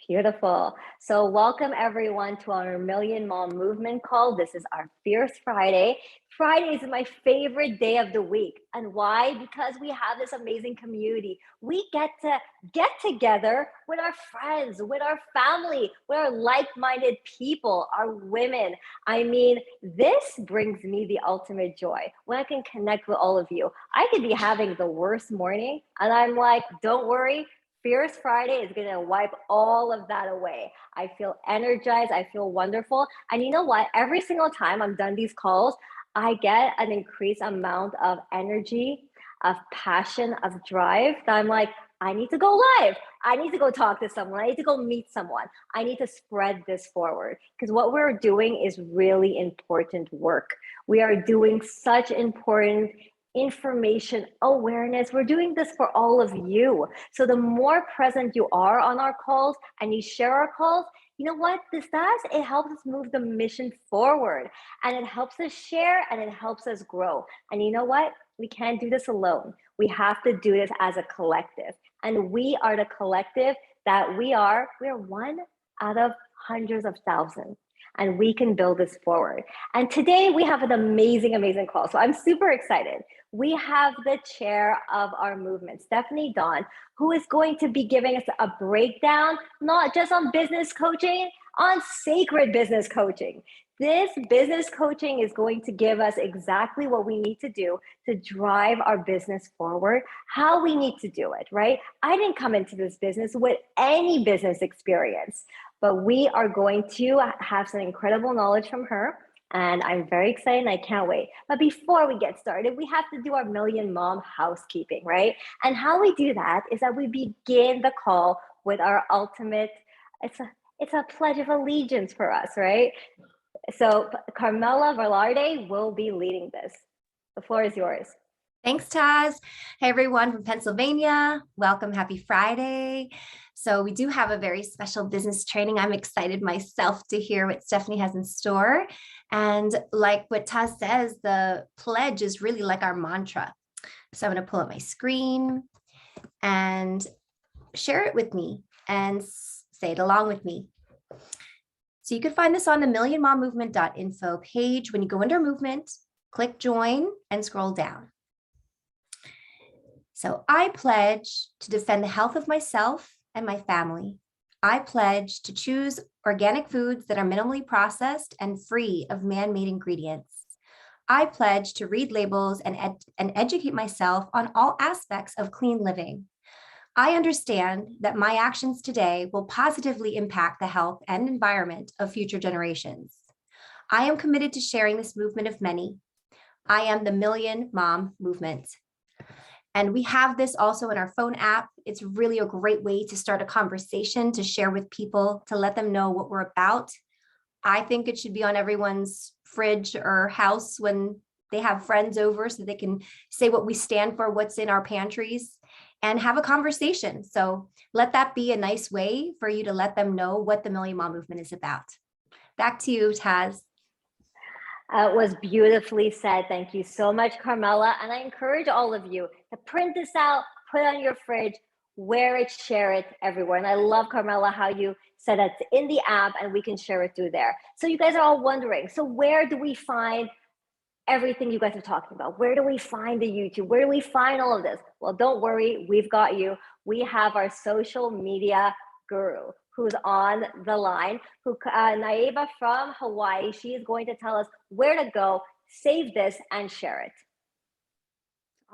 Beautiful. So welcome everyone to our Million Mom Movement call. This is our Fierce Friday. Friday is my favorite day of the week. And why? Because we have this amazing community. We get to get together with our friends, with our family, with our like-minded people, our women. I mean, this brings me the ultimate joy when I can connect with all of you. I could be having the worst morning and I'm like, don't worry. Fierce Friday is going to wipe all of that away. I feel energized. I feel wonderful. And you know what? Every single time I'm done these calls, I get an increased amount of energy, of passion, of drive that I'm like, I need to go live. I need to go talk to someone. I need to go meet someone. I need to spread this forward because what we're doing is really important work. We are doing such important information awareness. We're doing this for all of you. So the more present you are on our calls and you share our calls, you know what this does? It helps us move the mission forward and it helps us share and it helps us grow. And you know what? We can't do this alone. We have to do this as a collective. And we are the collective that we are. We're one out of hundreds of thousands. And we can build this forward. And today we have an amazing, amazing call. So I'm super excited. We have the chair of our movement, Stephanie Dawn, who is going to be giving us a breakdown, not just on business coaching, on sacred business coaching. This business coaching is going to give us exactly what we need to do to drive our business forward, how we need to do it, right? I didn't come into this business with any business experience, but we are going to have some incredible knowledge from her. And I'm very excited and I can't wait. But before we get started, we have to do our Million Mom housekeeping, right? And how we do that is that we begin the call with our ultimate, it's a pledge of allegiance for us, right? So Carmela Velarde will be leading this. The floor is yours. Thanks, Taz. Hey, everyone from Pennsylvania. Welcome. Happy Friday. So we do have a very special business training. I'm excited myself to hear what Stephanie has in store. And like what Taz says, the pledge is really like our mantra. So I'm going to pull up my screen and share it with me and say it along with me. So you can find this on the millionmommovement.info page. When you go under movement, click join and scroll down. So I pledge to defend the health of myself and my family. I pledge to choose organic foods that are minimally processed and free of man-made ingredients. I pledge to read labels and educate myself on all aspects of clean living. I understand that my actions today will positively impact the health and environment of future generations. I am committed to sharing this movement of many. I am the Million Mom Movement. And we have this also in our phone app. It's really a great way to start a conversation, to share with people, to let them know what we're about. I think it should be on everyone's fridge or house when they have friends over so they can say what we stand for, what's in our pantries, and have a conversation. So let that be a nice way for you to let them know what the Million Mom Movement is about. Back to you, Taz. It was beautifully said. Thank you so much, Carmela. And I encourage all of you to print this out, put it on your fridge, wear it, share it everywhere. And I love, Carmela, how you said it's in the app and we can share it through there. So you guys are all wondering, so where do we find everything you guys are talking about? Where do we find the YouTube? Where do we find all of this? Well, don't worry, we've got you. We have our social media guru who's on the line, Naiba from Hawaii. She is going to tell us where to go, save this, and share it.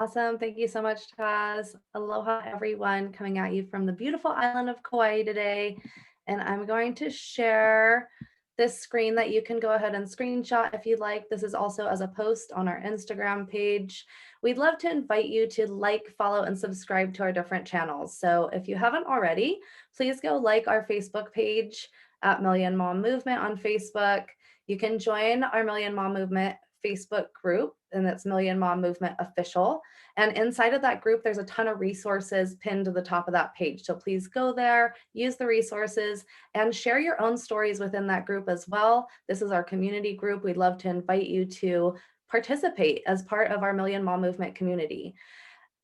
Awesome. Thank you so much, Taz. Aloha, everyone, coming at you from the beautiful island of Kauai today. And I'm going to share this screen that you can go ahead and screenshot if you'd like. This is also as a post on our Instagram page. We'd love to invite you to like, follow, and subscribe to our different channels. So if you haven't already, please go like our Facebook page at Million Mom Movement on Facebook. You can join our Million Mom Movement Facebook group, and that's Million Mom Movement Official. And inside of that group, there's a ton of resources pinned to the top of that page. So please go there, use the resources, and share your own stories within that group as well. This is our community group. We'd love to invite you to participate as part of our Million Mom Movement community.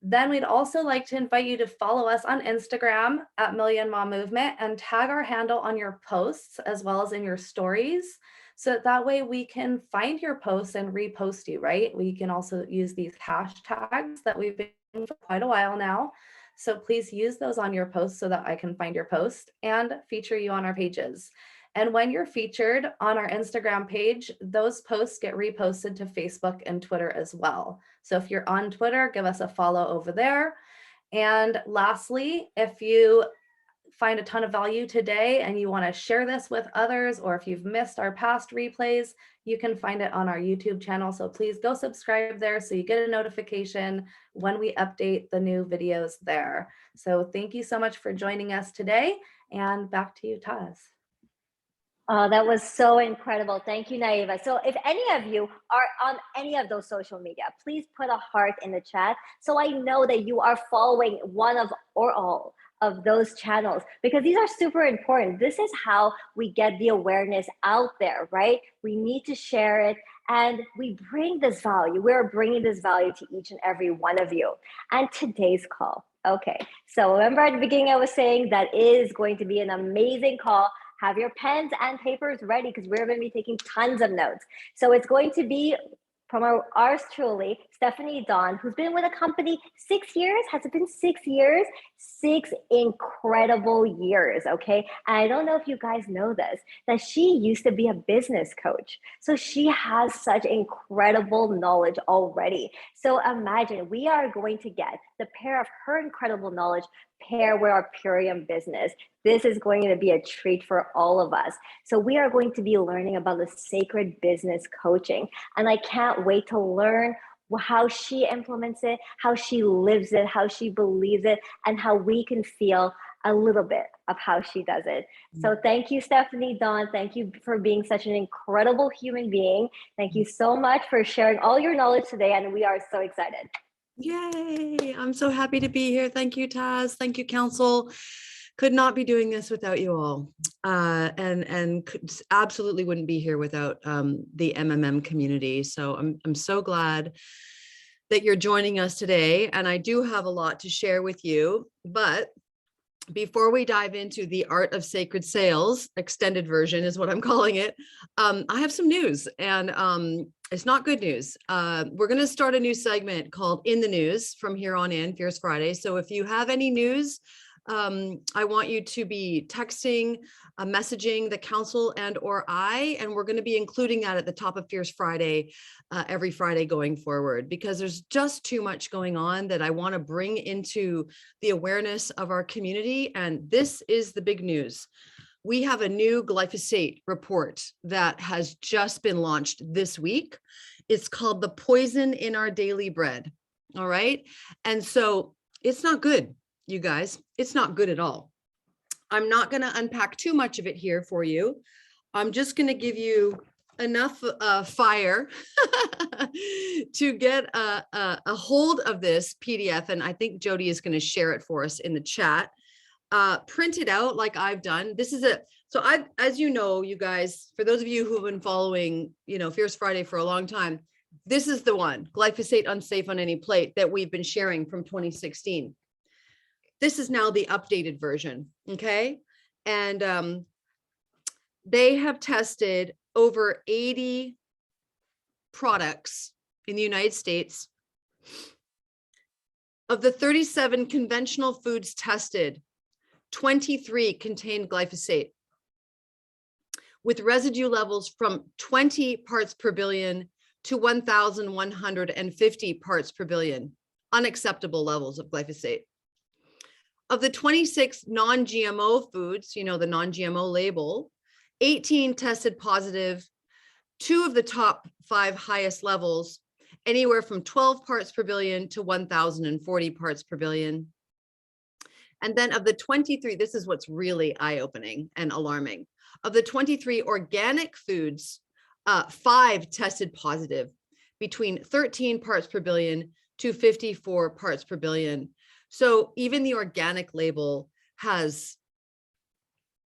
Then we'd also like to invite you to follow us on Instagram at Million Mom Movement and tag our handle on your posts as well as in your stories. So that way we can find your posts and repost you, right? We can also use these hashtags that we've been doing for quite a while now. So please use those on your posts so that I can find your post and feature you on our pages. And when you're featured on our Instagram page, those posts get reposted to Facebook and Twitter as well. So if you're on Twitter, give us a follow over there. And lastly, if you find a ton of value today and you want to share this with others, or if you've missed our past replays, you can find it on our YouTube channel. So please go subscribe there so you get a notification when we update the new videos there. So thank you so much for joining us today, and back to you, Taz. Oh, that was so incredible. Thank you, Naiva. So if any of you are on any of those social media, please put a heart in the chat so I know that you are following one of or all of those channels, because these are super important. This is how we get the awareness out there, right? We need to share it, and we bring this value. We're bringing this value to each and every one of you. And today's call. Okay, so remember at the beginning I was saying that is going to be an amazing call. Have your pens and papers ready because we're going to be taking tons of notes. So it's going to be from ours truly, Stephanie Dawn, who's been with the company 6 years. Has it been 6 years? 6 incredible years, okay? And I don't know if you guys know this, that she used to be a business coach. So she has such incredible knowledge already. So imagine we are going to get the pair of her incredible knowledge pair with our PURIUM business. This is going to be a treat for all of us. So we are going to be learning about the sacred business coaching. And I can't wait to learn how she implements it, how she lives it, how she believes it, and how we can feel a little bit of how she does it. So thank you, Stephanie Dawn. Thank you for being such an incredible human being. Thank you so much for sharing all your knowledge today. And we are so excited. Yay! I'm so happy to be here. Thank you, Taz. Thank you, Council. Could not be doing this without you all, and absolutely wouldn't be here without the MMM community. So I'm so glad that you're joining us today, and I do have a lot to share with you. But before we dive into the art of sacred sales, extended version is what I'm calling it, I have some news, and it's not good news. We're going to start a new segment called In the News from here on in, Fierce Friday. So if you have any news, I want you to be texting, messaging the council and we're going to be including that at the top of Fierce Friday every Friday going forward, because there's just too much going on that I want to bring into the awareness of our community. And this is the big news. We have a new glyphosate report that has just been launched this week. It's called The Poison in Our Daily Bread. All right. And so it's not good, you guys. It's not good at all. I'm not going to unpack too much of it here for you. I'm just going to give you enough fire to get a hold of this PDF. And I think Jody is going to share it for us in the chat. Print it out like I've done. This is it. So as you know, you guys, for those of you who have been following, Fierce Friday for a long time, this is the one, glyphosate unsafe on any plate, that we've been sharing from 2016. This is now the updated version, okay? And they have tested over 80 products in the United States. Of the 37 conventional foods tested, 23 contained glyphosate, with residue levels from 20 parts per billion to 1,150 parts per billion, unacceptable levels of glyphosate. Of the 26 non-GMO foods, the non-GMO label, 18 tested positive. 2 of the top 5 highest levels, anywhere from 12 parts per billion to 1,040 parts per billion. And then of the 23, this is what's really eye-opening and alarming. Of the 23 organic foods, 5 tested positive, between 13 parts per billion to 54 parts per billion. So even the organic label has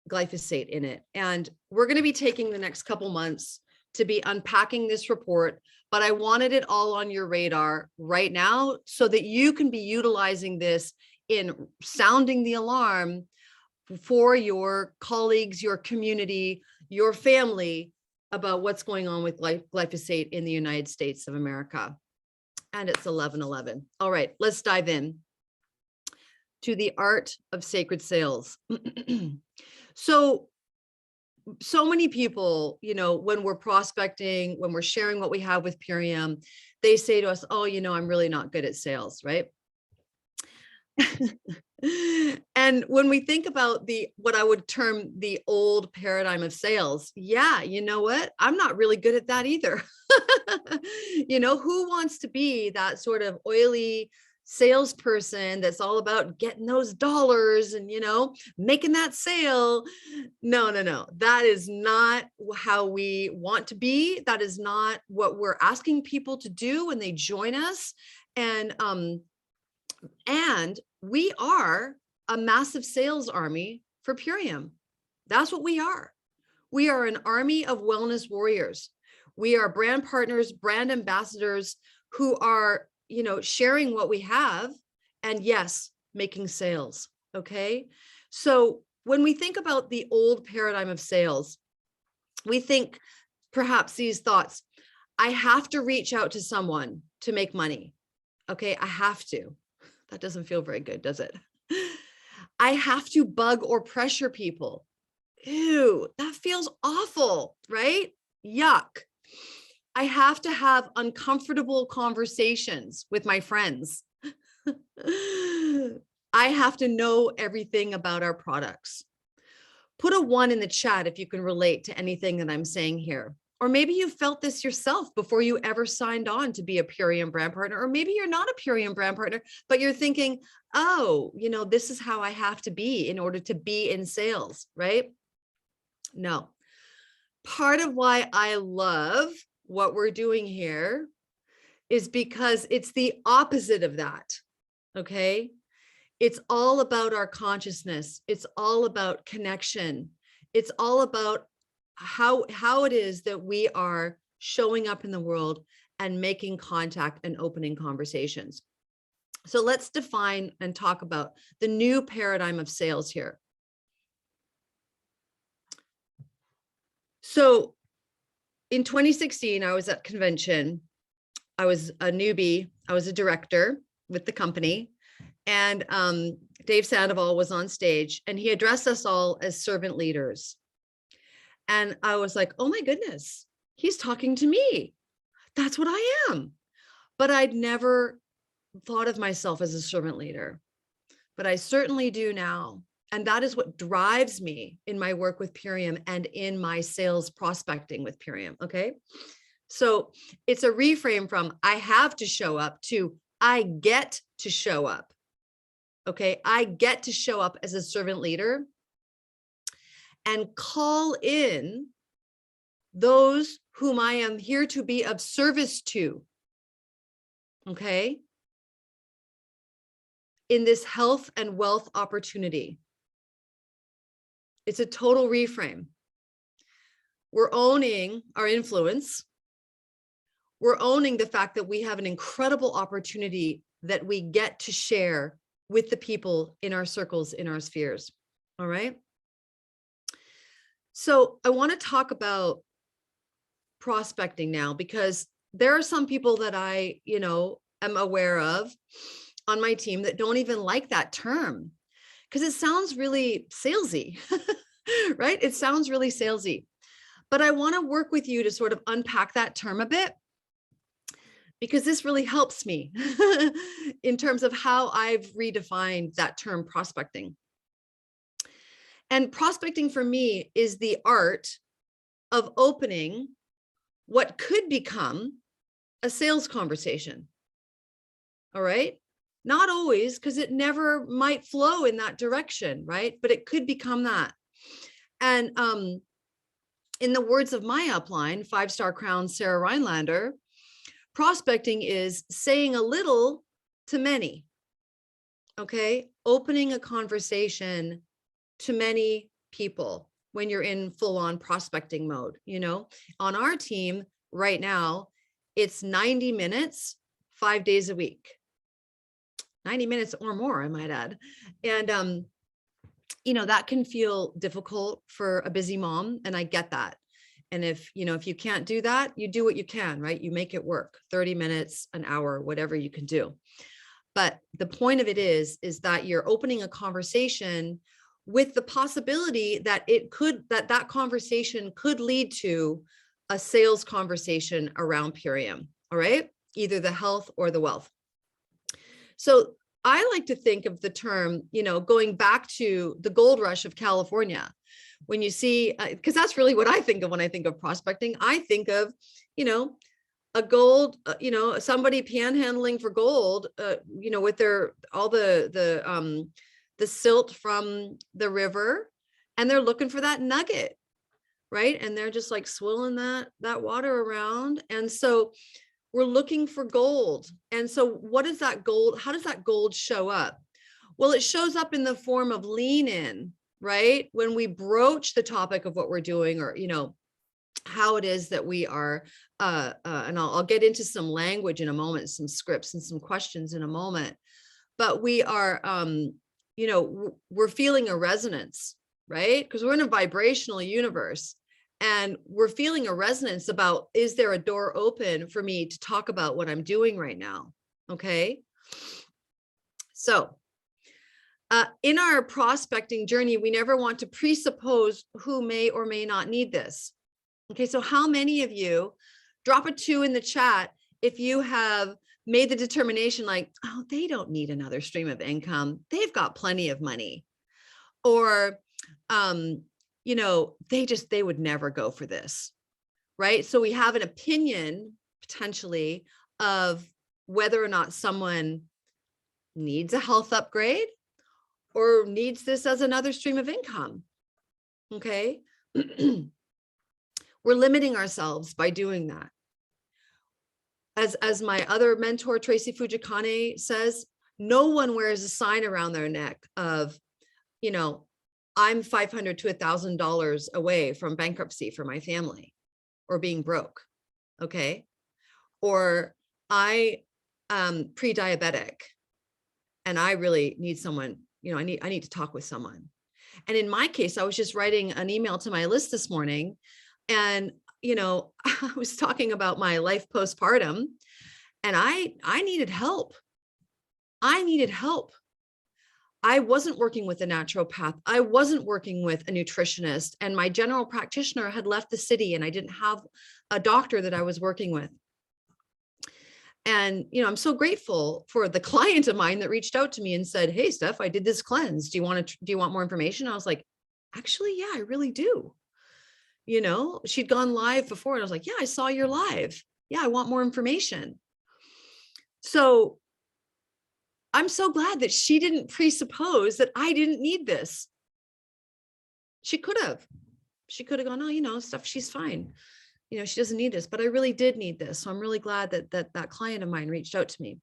glyphosate in it. And we're going to be taking the next couple months to be unpacking this report, but I wanted it all on your radar right now so that you can be utilizing this in sounding the alarm for your colleagues, your community, your family about what's going on with glyphosate in the United States of America. And it's 11/11. All right, let's dive in to the art of sacred sales. So many people, you know, when we're prospecting, when we're sharing what we have with PURIUM, they say to us, oh, you know, I'm really not good at sales, right? And when we think about what I would term the old paradigm of sales, yeah, you know what? I'm not really good at that either. You know, who wants to be that sort of oily salesperson that's all about getting those dollars and, you know, making that sale? No. That is not how we want to be. That is not what we're asking people to do when they join us. And we are a massive sales army for PURIUM. That's what we are. We are an army of wellness warriors. We are brand partners, brand ambassadors who are, you know, sharing what we have and yes, making sales. Okay. So when we think about the old paradigm of sales, we think perhaps these thoughts: I have to reach out to someone to make money. Okay. I have to. That doesn't feel very good, does it? I have to bug or pressure people. Ew, that feels awful, right? Yuck. I have to have uncomfortable conversations with my friends. I have to know everything about our products. Put a 1 in the chat if you can relate to anything that I'm saying here. Or maybe you felt this yourself before you ever signed on to be a PURIUM brand partner. Or maybe you're not a PURIUM brand partner, but you're thinking, oh, you know, this is how I have to be in order to be in sales, right? No. Part of why I love what we're doing here is because it's the opposite of that. Okay. It's all about our consciousness. It's all about connection. It's all about how it is that we are showing up in the world and making contact and opening conversations. So let's define and talk about the new paradigm of sales here. So in 2016, I was at convention. I was a newbie. I was a director with the company. And Dave Sandoval was on stage and he addressed us all as servant leaders. And I was like, oh my goodness, he's talking to me. That's what I am. But I'd never thought of myself as a servant leader, but I certainly do now. And that is what drives me in my work with PURIUM and in my sales prospecting with PURIUM. Okay. So it's a reframe from I have to show up to I get to show up. Okay. I get to show up as a servant leader and call in those whom I am here to be of service to. Okay. In this health and wealth opportunity. It's a total reframe. We're owning our influence. We're owning the fact that we have an incredible opportunity that we get to share with the people in our circles, in our spheres. All right. So I want to talk about prospecting now, because there are some people that I, you know, am aware of on my team that don't even like that term because it sounds really salesy, right? It sounds really salesy. But I want to work with you to sort of unpack that term a bit, because this really helps me in terms of how I've redefined that term prospecting. And prospecting for me is the art of opening what could become a sales conversation. All right. Not always, because it never might flow in that direction, right? But it could become that. And in the words of my upline, 5-star crown Sarah Rhinelander, prospecting is saying a little to many. Okay. Opening a conversation to many people when you're in full-on prospecting mode. You know, on our team right now, it's 90 minutes, 5 days a week, 90 minutes or more, I might add. And, you know, that can feel difficult for a busy mom. And I get that. And if you can't do that, you do what you can, right? You make it work, 30 minutes, an hour, whatever you can do. But the point of it is that you're opening a conversation with the possibility that that conversation could lead to a sales conversation around PURIUM, all right? Either the health or the wealth. So I like to think of the term, going back to the gold rush of California. When you see, because that's really what I think of when I think of prospecting. I think of, a gold, somebody panhandling for gold, with all the silt from the river, and they're looking for that nugget, right? And they're just like swilling that water around. And so we're looking for gold. And so what is that gold? How does that gold show up? Well, it shows up in the form of lean in, right? When we broach the topic of what we're doing, or, how it is that we are, and I'll get into some language in a moment, some scripts and some questions in a moment, but we are, we're feeling a resonance, right? Because we're in a vibrational universe, and we're feeling a resonance about, is there a door open for me to talk about what I'm doing right now? Okay. So in our prospecting journey, we never want to presuppose who may or may not need this. Okay, so how many of you, drop a 2 in the chat if you have made the determination like, oh, they don't need another stream of income. They've got plenty of money. Or, they would never go for this, right? So we have an opinion potentially of whether or not someone needs a health upgrade or needs this as another stream of income. Okay. We're limiting ourselves by doing that. As my other mentor, Tracy Fujikane, says, no one wears a sign around their neck of, I'm $500 to $1,000 away from bankruptcy for my family, or being broke. Okay. Or I pre-diabetic and I really need someone, I need to talk with someone. And in my case, I was just writing an email to my list this morning, and, I was talking about my life postpartum, and I needed help. I needed help. I wasn't working with a naturopath. I wasn't working with a nutritionist, and my general practitioner had left the city, and I didn't have a doctor that I was working with. And, I'm so grateful for the client of mine that reached out to me and said, hey, Steph, I did this cleanse. Do you want more information? I was like, actually, yeah, I really do. She'd gone live before, and I was like, yeah, I saw your live. Yeah, I want more information. So I'm so glad that she didn't presuppose that I didn't need this. She could have gone, oh, stuff, she's fine. She doesn't need this, but I really did need this. So I'm really glad that client of mine reached out to me.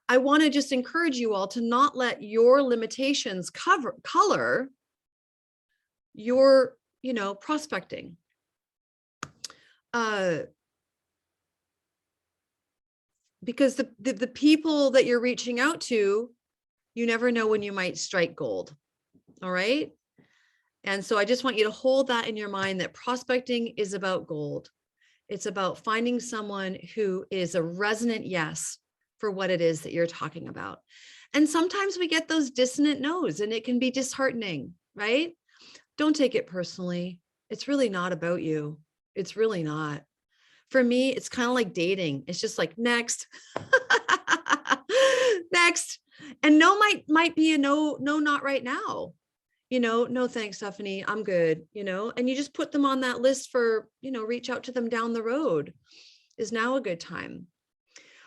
I want to just encourage you all to not let your limitations color your, prospecting. Because the people that you're reaching out to, you never know when you might strike gold. All right. And so I just want you to hold that in your mind, that prospecting is about gold. It's about finding someone who is a resonant yes for what it is that you're talking about. And sometimes we get those dissonant no's, and it can be disheartening, right? Don't take it personally. It's really not about you. It's really not. For me, it's kind of like dating. It's just like, next, next. And no might be a no, not right now. No, thanks, Stephanie, I'm good, and you just put them on that list for, reach out to them down the road. Is now a good time?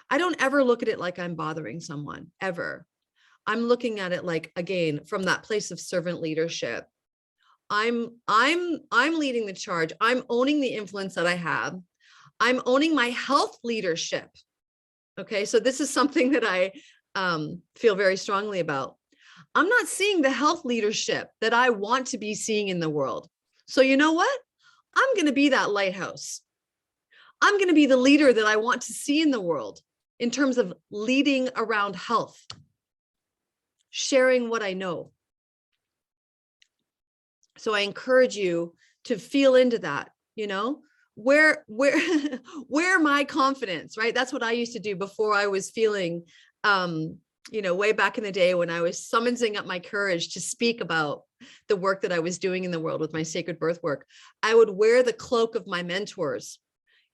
I don't ever look at it like I'm bothering someone, ever. I'm looking at it like, again, from that place of servant leadership. I'm leading the charge. I'm owning the influence that I have. I'm owning my health leadership. Okay. So this is something that I feel very strongly about. I'm not seeing the health leadership that I want to be seeing in the world. So you know what? I'm going to be that lighthouse. I'm going to be the leader that I want to see in the world in terms of leading around health, sharing what I know. So I encourage you to feel into that, you know, where my confidence, right? That's what I used to do before I was feeling, you know, way back in the day when I was summoning up my courage to speak about the work that I was doing in the world with my sacred birth work. I would wear the cloak of my mentors,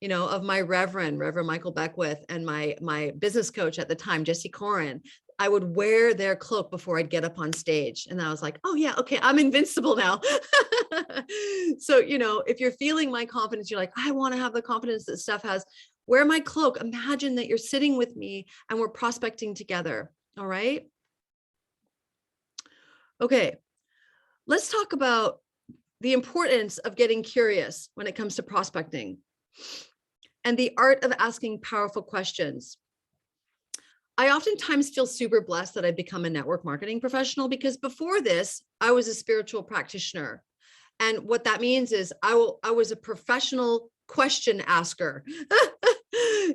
you know, of my Reverend Michael Beckwith, and my business coach at the time, Jesse Corin. I would wear their cloak before I'd get up on stage. And I was like, oh yeah, okay, I'm invincible now. So, you know, if you're feeling my confidence, you're like, I want to have the confidence that Steph has, wear my cloak. Imagine that you're sitting with me and we're prospecting together. All right. Okay. Let's talk about the importance of getting curious when it comes to prospecting and the art of asking powerful questions. I oftentimes feel super blessed that I've become a network marketing professional, because before this, I was a spiritual practitioner. And what that means is I was a professional question asker.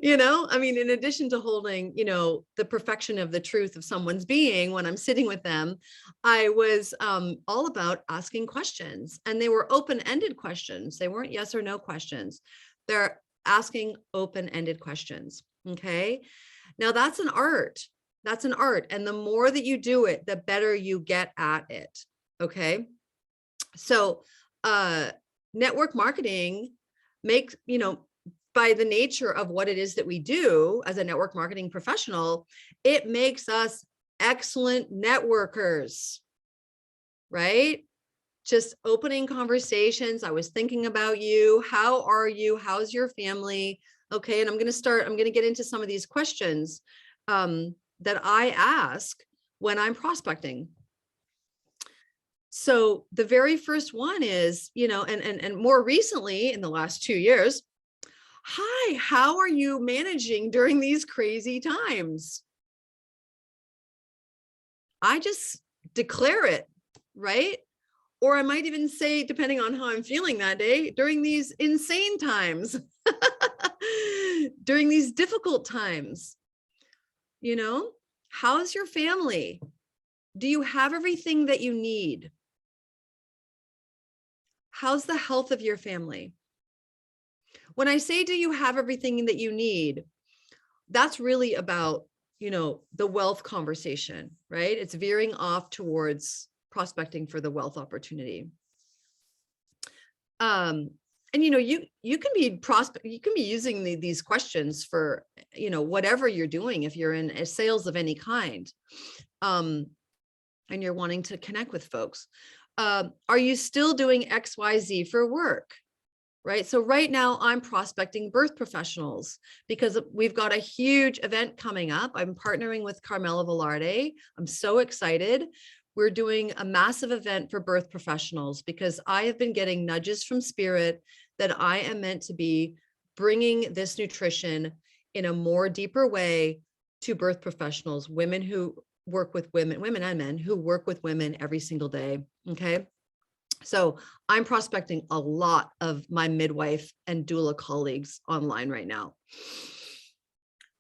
You know, I mean, in addition to holding, you know, the perfection of the truth of someone's being when I'm sitting with them, I was all about asking questions, and they were open-ended questions. They weren't yes or no questions. They're asking open-ended questions. Okay. Now that's an art. That's an art. And the more that you do it, the better you get at it. Okay. So network marketing makes, you know, by the nature of what it is that we do as a network marketing professional, it makes us excellent networkers, right? Just opening conversations. I was thinking about you. How are you? How's your family? Okay. And I'm going to get into some of these questions that I ask when I'm prospecting. So the very first one is, you know, and more recently in the last 2 years, hi, how are you managing during these crazy times? I just declare it, right? Or I might even say, depending on how I'm feeling that day, during these insane times, during these difficult times, you know, how's your family? Do you have everything that you need? How's the health of your family? When I say, do you have everything that you need? That's really about, you know, the wealth conversation, right? It's veering off towards prospecting for the wealth opportunity. And, you know, you can be using these questions for, you know, whatever you're doing. If you're in sales of any kind, and you're wanting to connect with folks, are you still doing XYZ for work? Right. So right now I'm prospecting birth professionals because we've got a huge event coming up. I'm partnering with Carmela Velarde. I'm so excited. We're doing a massive event for birth professionals because I have been getting nudges from Spirit that I am meant to be bringing this nutrition in a more deeper way to birth professionals, women who work with women and men who work with women every single day. Okay. So I'm prospecting a lot of my midwife and doula colleagues online right now.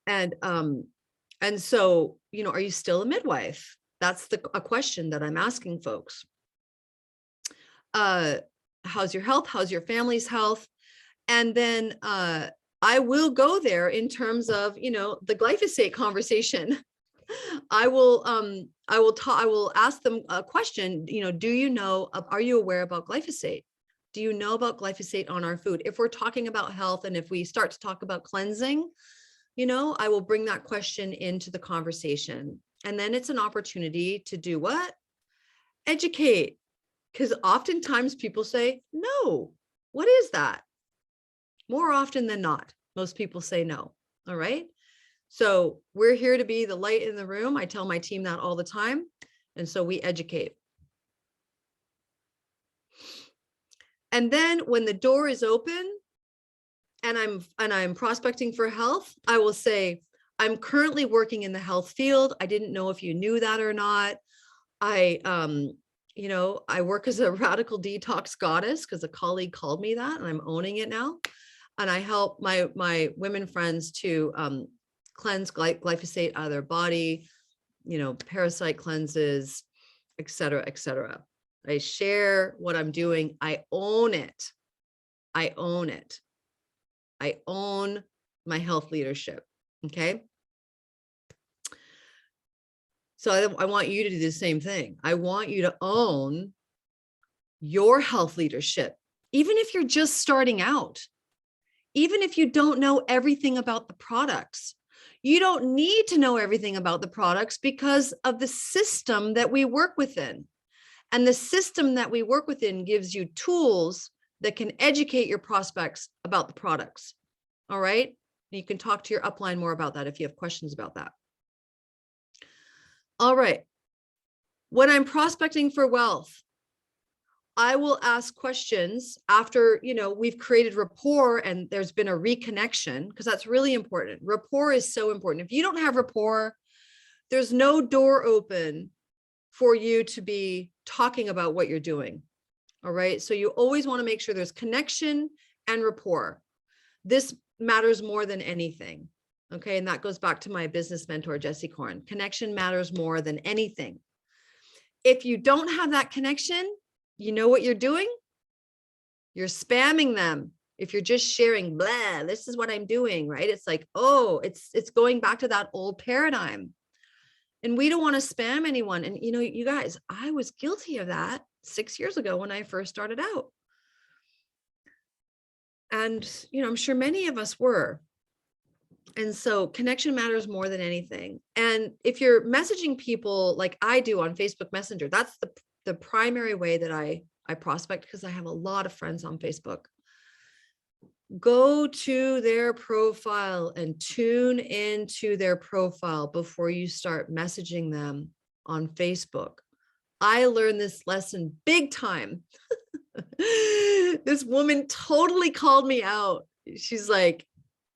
And so, you know, are you still a midwife? That's a question that I'm asking folks. How's your health? How's your family's health? And then I will go there in terms of, you know, the glyphosate conversation. I will ask them a question, you know, do you know, are you aware about glyphosate? Do you know about glyphosate on our food? If we're talking about health and if we start to talk about cleansing, you know, I will bring that question into the conversation. And then it's an opportunity to do what? Educate. Because oftentimes people say, no, what is that? More often than not, most people say no. All right. So we're here to be the light in the room. I tell my team that all the time. And so we educate. And then when the door is open and I'm prospecting for health, I will say, I'm currently working in the health field. I didn't know if you knew that or not. You know, I work as a radical detox goddess because a colleague called me that and I'm owning it now. and I help my women friends to cleanse glyphosate out of their body, parasite cleanses, et cetera, et cetera. I share what I'm doing. I own it. I own it. I own my health leadership. Okay. So I want you to do the same thing. I want you to own your health leadership, even if you're just starting out, even if you don't know everything about the products. You don't need to know everything about the products because of the system that we work within. And the system that we work within gives you tools that can educate your prospects about the products. All right. You can talk to your upline more about that if you have questions about that. All right. When I'm prospecting for wealth, I will ask questions after, we've created rapport and there's been a reconnection, because that's really important. Rapport is so important. If you don't have rapport, there's no door open for you to be talking about what you're doing. All right. So you always want to make sure there's connection and rapport. This matters more than anything. Okay. And that goes back to my business mentor, Jessie Korn. Connection matters more than anything. If you don't have that connection, you know what you're doing? You're spamming them. If you're just sharing, blah, this is what I'm doing, right? It's like, oh, it's going back to that old paradigm. And we don't want to spam anyone. And, you guys, I was guilty of that 6 years ago when I first started out. And, I'm sure many of us were. And so connection matters more than anything. And if you're messaging people like I do on Facebook Messenger, that's the primary way that I prospect, because I have a lot of friends on Facebook. Go to their profile and tune into their profile before you start messaging them on Facebook. I learned this lesson big time. This woman totally called me out. She's like,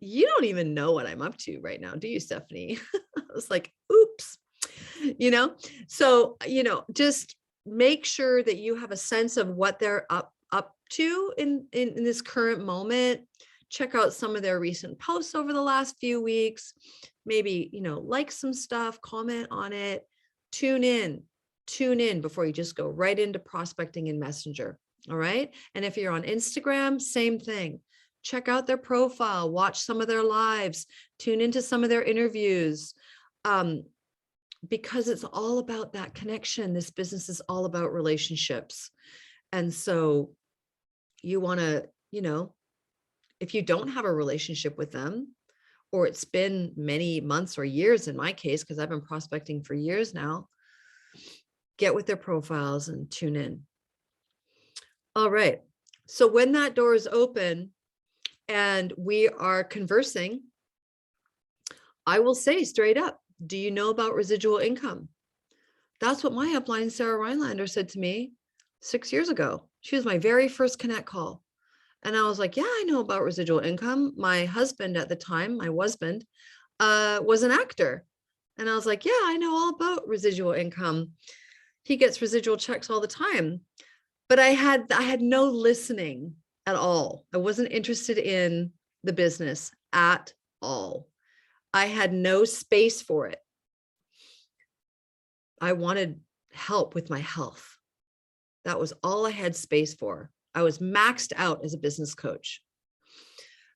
you don't even know what I'm up to right now, do you, Stephanie? I was like, oops, so, just make sure that you have a sense of what they're up to in this current moment. Check out some of their recent posts over the last few weeks. Maybe, like some stuff, comment on it, tune in before you just go right into prospecting in Messenger. All right. And if you're on Instagram, same thing. Check out their profile, watch some of their lives, tune into some of their interviews, because it's all about that connection. This business is all about relationships. And so you want to, if you don't have a relationship with them, or it's been many months or years in my case, because I've been prospecting for years now, get with their profiles and tune in. All right. So when that door is open and we are conversing, I will say straight up, do you know about residual income? That's what my upline, Sarah Rhinelander, said to me 6 years ago. She was my very first connect call. And I was like, yeah, I know about residual income. My husband at the time, was an actor. And I was like, yeah, I know all about residual income. He gets residual checks all the time. But I had no listening at all. I wasn't interested in the business at all. I had no space for it. I wanted help with my health. That was all I had space for. I was maxed out as a business coach.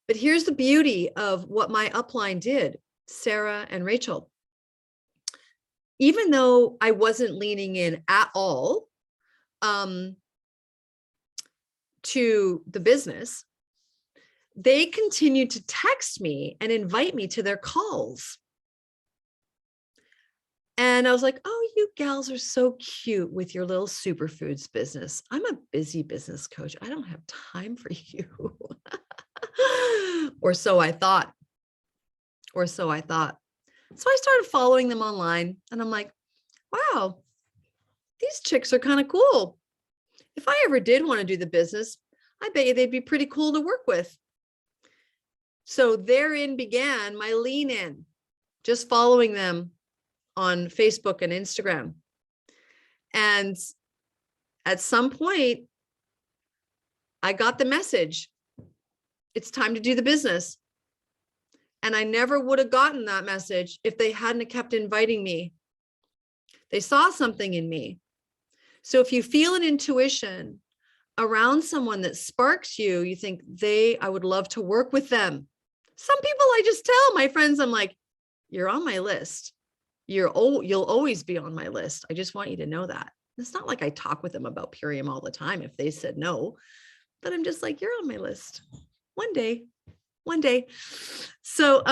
But here's the beauty of what my upline did, Sarah and Rachel. Even though I wasn't leaning in at all to the business, they continued to text me and invite me to their calls. And I was like, oh, you gals are so cute with your little superfoods business. I'm a busy business coach. I don't have time for you. Or so I thought. So I started following them online and I'm like, wow, these chicks are kind of cool. If I ever did want to do the business, I bet you they'd be pretty cool to work with. So therein began my lean in, just following them on Facebook and Instagram. And at some point, I got the message. It's time to do the business. And I never would have gotten that message if they hadn't kept inviting me. They saw something in me. So if you feel an intuition around someone that sparks you, you think I would love to work with them. Some people I just tell my friends, I'm like, you're on my list. You'll always be on my list. I just want you to know that. It's not like I talk with them about PURIUM all the time if they said no, but I'm just like, you're on my list. One day. So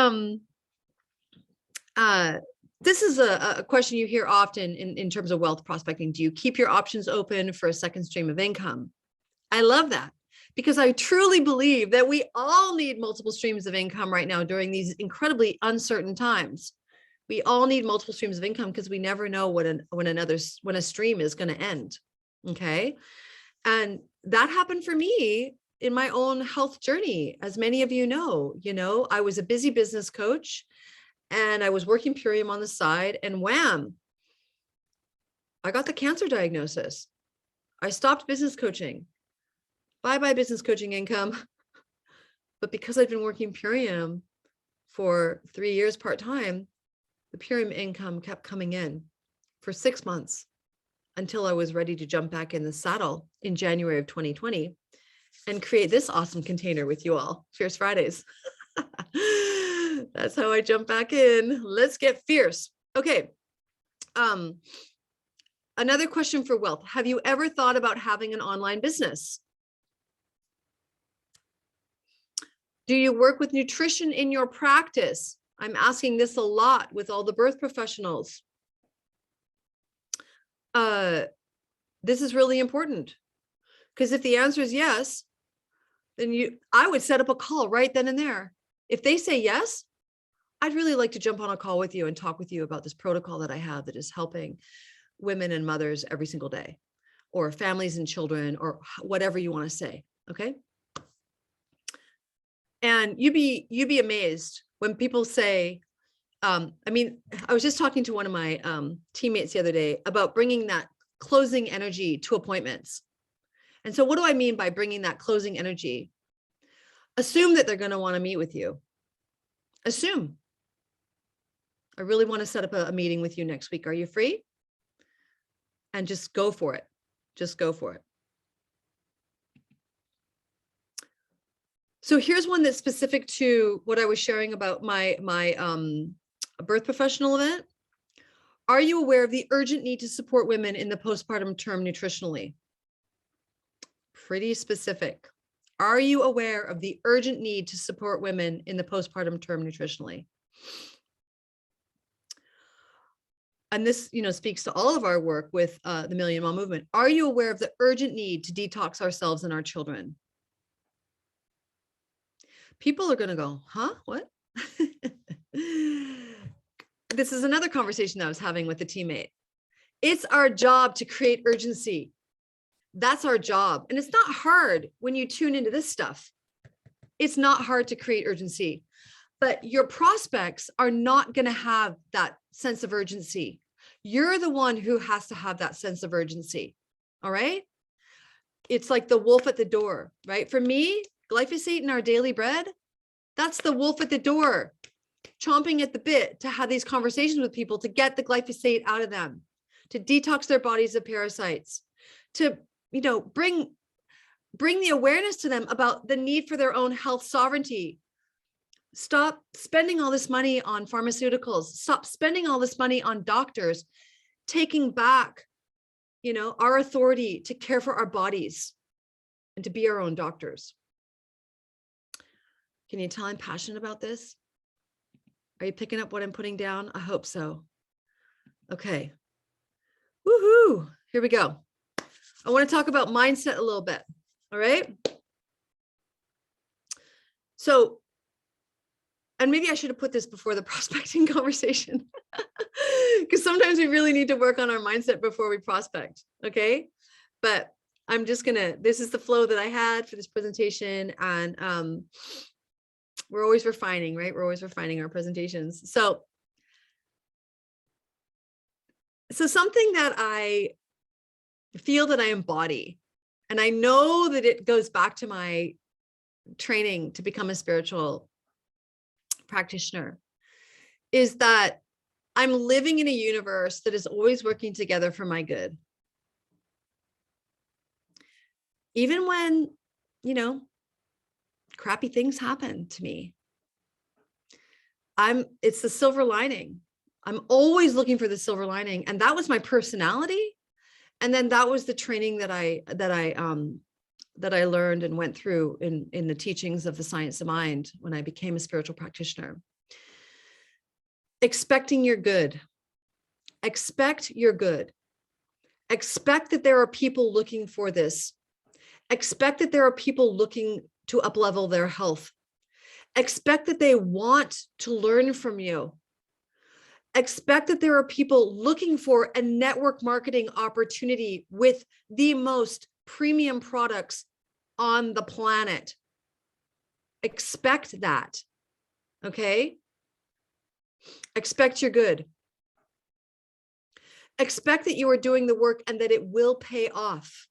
this is a question you hear often in terms of wealth prospecting. Do you keep your options open for a second stream of income? I love that, because I truly believe that we all need multiple streams of income right now during these incredibly uncertain times. We all need multiple streams of income because we never know when a stream is going to end. Okay. And that happened for me in my own health journey. As many of you know, I was a busy business coach and I was working PURIUM on the side, and wham, I got the cancer diagnosis. I stopped business coaching. Bye-bye business coaching income. But because I've been working PURIUM for 3 years part-time, the PURIUM income kept coming in for 6 months until I was ready to jump back in the saddle in January of 2020 and create this awesome container with you all, Fierce Fridays. That's how I jump back in. Let's get fierce. Okay. Another question for wealth. Have you ever thought about having an online business? Do you work with nutrition in your practice? I'm asking this a lot with all the birth professionals. This is really important, because if the answer is yes, then I would set up a call right then and there. If they say yes, I'd really like to jump on a call with you and talk with you about this protocol that I have that is helping women and mothers every single day, or families and children, or whatever you want to say. Okay. And you'd be amazed when people say, I was just talking to one of my teammates the other day about bringing that closing energy to appointments. And so what do I mean by bringing that closing energy? Assume that they're going to want to meet with you. Assume. I really want to set up a meeting with you next week. Are you free? And just go for it. Just go for it. So here's one that's specific to what I was sharing about my birth professional event. Are you aware of the urgent need to support women in the postpartum term nutritionally? Pretty specific. Are you aware of the urgent need to support women in the postpartum term nutritionally? And this, speaks to all of our work with the Million Mom Movement. Are you aware of the urgent need to detox ourselves and our children? People are going to go, huh? What? This is another conversation that I was having with a teammate. It's our job to create urgency. That's our job. And it's not hard when you tune into this stuff. It's not hard to create urgency, but your prospects are not going to have that sense of urgency. You're the one who has to have that sense of urgency. All right. It's like the wolf at the door, right? For me, glyphosate in our daily bread, that's the wolf at the door, chomping at the bit to have these conversations with people, to get the glyphosate out of them, to detox their bodies of parasites, to, bring the awareness to them about the need for their own health sovereignty. Stop spending all this money on pharmaceuticals. Stop spending all this money on doctors, taking back, our authority to care for our bodies and to be our own doctors. Can you tell I'm passionate about this? Are you picking up what I'm putting down? I hope so. Okay. Woohoo. Here we go. I want to talk about mindset a little bit. All right. So, and maybe I should have put this before the prospecting conversation, because sometimes we really need to work on our mindset before we prospect. Okay. But I'm just this is the flow that I had for this presentation. And we're always refining, right? We're always refining our presentations. So something that I feel that I embody, and I know that it goes back to my training to become a spiritual practitioner is that I'm living in a universe that is always working together for my good. Even when, you know, crappy things happen to me, it's the silver lining. I'm always looking for the silver lining. And that was my personality. And then that was the training that I learned and went through in the teachings of the science of mind when I became a spiritual practitioner. Expecting your good. Expect your good. Expect that there are people looking for this. Expect that there are people looking to up-level their health. Expect that they want to learn from you. Expect that there are people looking for a network marketing opportunity with the most premium products on the planet. Expect that. Okay? Expect your good. Expect that you are doing the work and that it will pay off.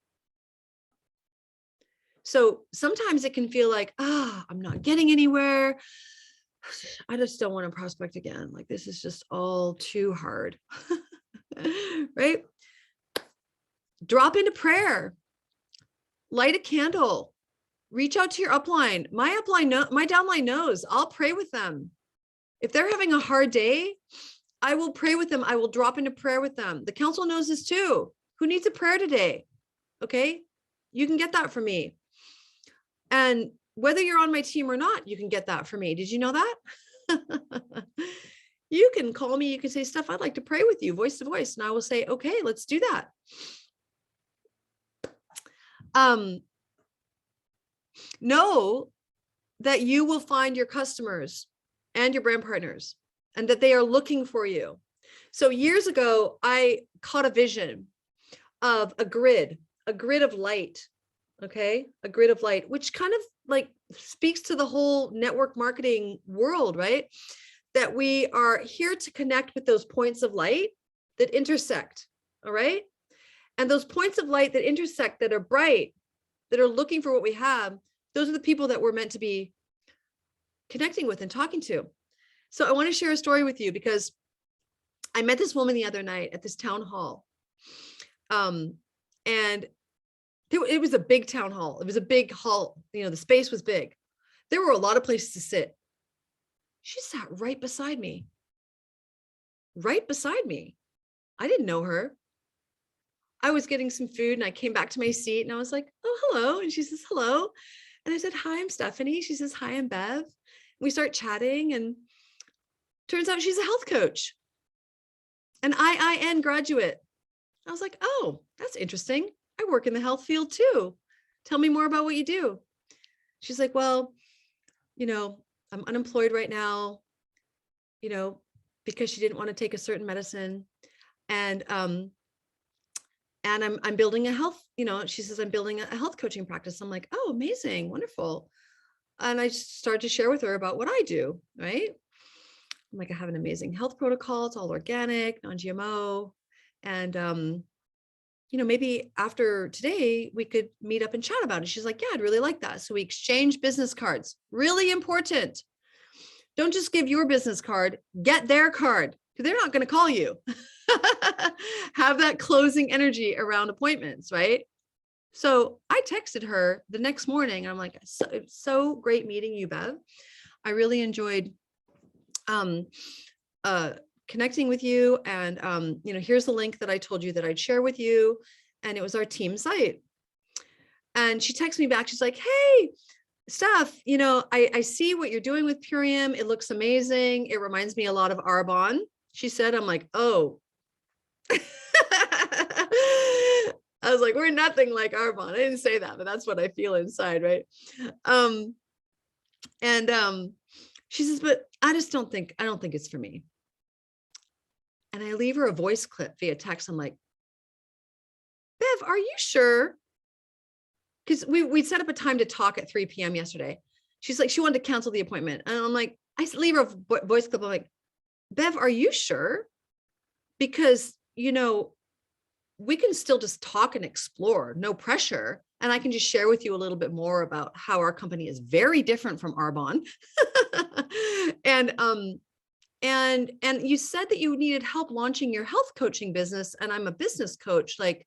So sometimes it can feel like, I'm not getting anywhere. I just don't want to prospect again. Like, this is just all too hard. Right? Drop into prayer. Light a candle. Reach out to your upline. My downline knows. I'll pray with them. If they're having a hard day, I will pray with them. I will drop into prayer with them. The council knows this too. Who needs a prayer today? Okay. You can get that from me. And whether you're on my team or not, you can get that from me. Did you know that? You can call me. You can say, Steph, I'd like to pray with you, voice to voice. And I will say, okay, let's do that. Know that you will find your customers and your brand partners and that they are looking for you. So years ago, I caught a vision of a grid of light. Okay. A grid of light, which kind of like speaks to the whole network marketing world, right? That we are here to connect with those points of light that intersect. All right. And those points of light that intersect, that are bright, that are looking for what we have, those are the people that we're meant to be connecting with and talking to. So I want to share a story with you because I met this woman the other night at this town hall. And it was a big town hall. It was a big hall. You know, the space was big. There were a lot of places to sit. She sat right beside me. Right beside me. I didn't know her. I was getting some food and I came back to my seat and I was like, oh, hello. And she says, hello. And I said, hi, I'm Stephanie. She says, hi, I'm Bev. And we start chatting and turns out she's a health coach. An IIN graduate. I was like, oh, that's interesting. I work in the health field too. Tell me more about what you do. She's like, well, you know, I'm unemployed right now, you know, because she didn't want to take a certain medicine. And I'm building a health, you know, she says, I'm building a health coaching practice. I'm like, oh, amazing. Wonderful. And I started to share with her about what I do. Right. I'm like, I have an amazing health protocol. It's all organic, non-GMO. And, you know, maybe after today, we could meet up and chat about it. She's like, yeah, I'd really like that. So we exchanged business cards. Really important. Don't just give your business card, get their card, because they're not going to call you. Have that closing energy around appointments, right? So I texted her the next morning. I'm like, so great meeting you, Bev. I really enjoyed connecting with you. And, you know, here's the link that I told you that I'd share with you. And it was our team site. And she texted me back. She's like, hey, Steph, you know, I see what you're doing with PURIUM. It looks amazing. It reminds me a lot of Arbonne. She said, I'm like, oh. I was like, we're nothing like Arbonne. I didn't say that, but that's what I feel inside, right? She says, but I don't think it's for me. And I leave her a voice clip via text. I'm like, Bev, are you sure? Because we set up a time to talk at 3 p.m. yesterday. She's like, she wanted to cancel the appointment. And I'm like, I leave her a voice clip. I'm like, Bev, are you sure? Because, you know, we can still just talk and explore, no pressure. And I can just share with you a little bit more about how our company is very different from Arbonne. And you said that you needed help launching your health coaching business, and I'm a business coach. Like,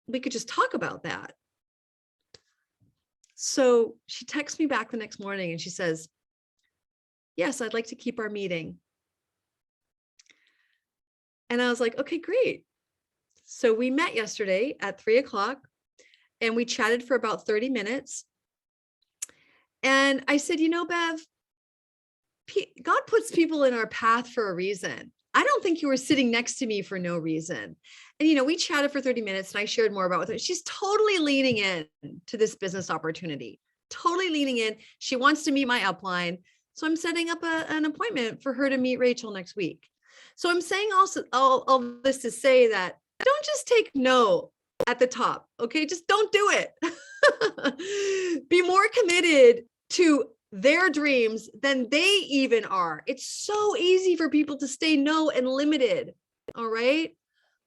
we could just talk about that. So she texts me back the next morning and she says, yes, I'd like to keep our meeting. And I was like, okay, great. So we met yesterday at 3 o'clock and we chatted for about 30 minutes. And I said, you know, Bev, God puts people in our path for a reason. I don't think you were sitting next to me for no reason. And, you know, we chatted for 30 minutes and I shared more about her. She's totally leaning in to this business opportunity, totally leaning in. She wants to meet my upline. So I'm setting up an appointment for her to meet Rachel next week. So I'm saying also all this to say that don't just take no at the top. Okay. Just don't do it. Be more committed to their dreams than they even are. It's so easy for people to stay no and limited. All right.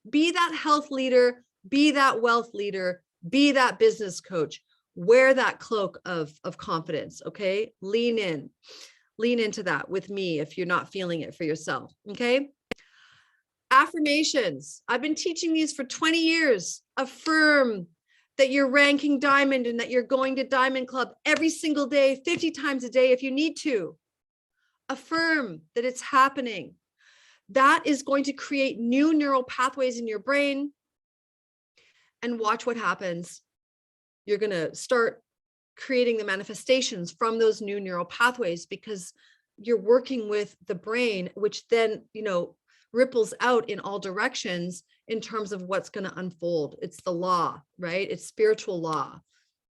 Be that health leader, be that wealth leader, be that business coach. Wear that cloak of confidence. Okay. Lean into that with me if you're not feeling it for yourself. Okay. Affirmations. I've been teaching these for 20 years. Affirm that you're ranking diamond and that you're going to Diamond Club every single day, 50 times a day if you need to. Affirm that it's happening. That is going to create new neural pathways in your brain. And watch what happens. You're going to start creating the manifestations from those new neural pathways because you're working with the brain, which then, you know, ripples out in all directions in terms of what's going to unfold. It's the law, right? It's spiritual law.